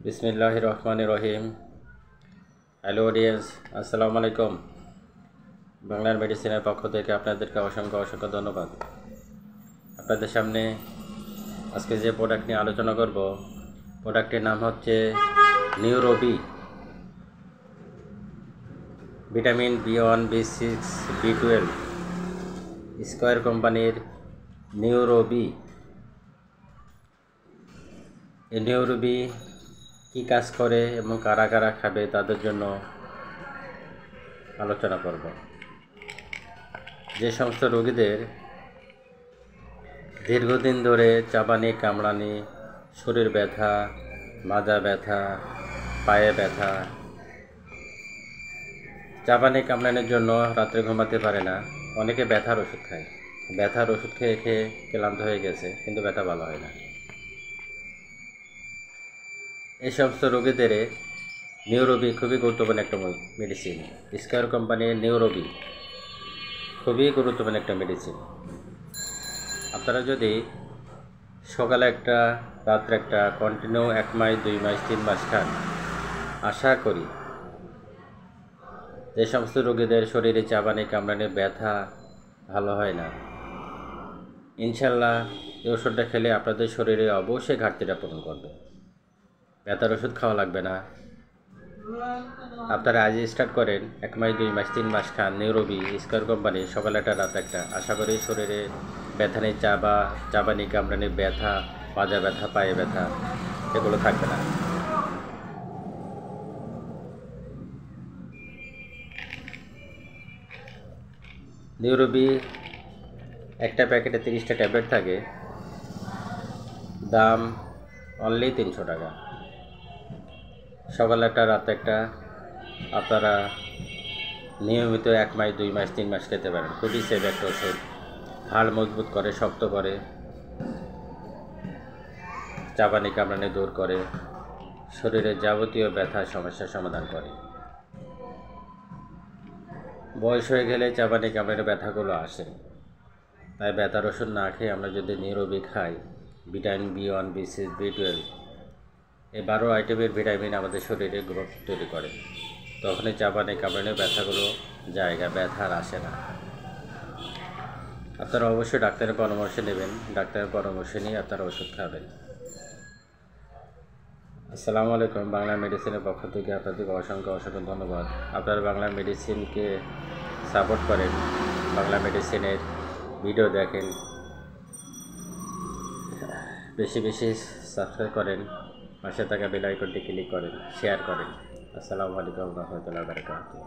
বিসমিল্লাহির রহমানির রহিম। Hello audience, আসসালামু আলাইকুম। বাংলার মেডিসিনের পক্ষ থেকে আপনাদেরকে অসংখ্য ধন্যবাদ। আপনাদের সামনে আজকে যে প্রোডাক্ট নিয়ে আলোচনা করব, প্রোডাক্টের নাম হচ্ছে নিউরোবি। Vitamin B1, B6, B12, square কোম্পানির নিউরোবি। এই নিউরোবি কী কাজ করে এবং কারা কারা খাবে তাদের জন্য আলোচনা করব। যে সমস্ত রোগীদের দীর্ঘদিন ধরে চাবানি, কামড়ানি, শরীর ব্যথা, মাজা ব্যথা, পায়ে ব্যথা, চাবানি কামড়ানোর জন্য রাত্রে ঘুমাতে পারে না, অনেকে ব্যথার ওষুধ খায়। ব্যথার ওষুধ খেয়ে খেয়ে ক্লান্ত হয়ে গেছে, কিন্তু ব্যথা ভালো হয় না। এই সমস্ত রোগীদের নিউরোবি খুবই গুরুত্বপূর্ণ একটা মেডিসিন। স্কয়ার কোম্পানির নিউরোবি খুবই গুরুত্বপূর্ণ একটা মেডিসিন। আপনারা যদি সকালে একটা, রাত্রে একটা, কন্টিনিউ 1 মাস, 2 মাস, 3 মাস খান, আশা করি যে সমস্ত রোগীদের শরীরে চাবানি, কামড়ানি, ব্যথা ভালো হয় না, ইনশাল্লাহ এই ওষুধটা খেলে আপনাদের শরীরে অবশ্যই ঘাটতিটা পূরণ করবে। ব্যথার ওষুধ খাওয়া লাগবে না। আপনারা আজ স্টার্ট করেন, 1 মাস, 2 মাস, 3 মাস খান নিউরোবি স্কয়ার কোম্পানি, সকালে একটা, রাত একটা। আশা করি শরীরে ব্যথা নেই, চাবানি, কামড়ানি, ব্যথা, মাজা ব্যথা, পায়ে ব্যথা এগুলো থাকবে না। নিউরোবি একটা প্যাকেটে 30টা ট্যাবলেট থাকে, দাম অনলি 300 টাকা। সকালে একটা, রাত একটা। আপনারা নিয়মিত 1 মাস, 2 মাস, 3 মাস খেতে পারেন। খুবই সেফ একটা ওষুধ। হাড় মজবুত করে, শক্ত করে, চাবানি কামড়ানি দূর করে, শরীরের যাবতীয় ব্যথা সমস্যার সমাধান করে। বয়স হয়ে গেলে চাবানি কামড়ানি ব্যথাগুলো আসে, তাই ব্যথার ওষুধ না খেয়ে আমরা যদি নিউরোবি খাই, ভিটামিন B1, B6, B12 এই 12 আইটেমের ভিটামিন আমাদের শরীরে গ্রোথ তৈরি করে। তখনই চাবানি কামড়ানি ব্যথাগুলো জায়গা, ব্যথা আর আসে না। আপনারা অবশ্যই ডাক্তারের পরামর্শ নেবেন। ডাক্তারের পরামর্শ নিয়ে আপনারা ওষুধ খাবেন। আসসালামু আলাইকুম। বাংলা মেডিসিনের পক্ষ থেকে আপনাদেরকে অসংখ্য ধন্যবাদ। আপনারা বাংলা মেডিসিনকে সাপোর্ট করেন, বাংলা মেডিসিনের ভিডিও দেখেন, বেশি বেশি সাবস্ক্রাইব করেন, পাশে থাকা বেল আইকনটি ক্লিক করেন, শেয়ার করেন। আসসালামু আলাইকুম ওয়া রাহমাতুল্লাহি ওয়া বারাকাতুহু।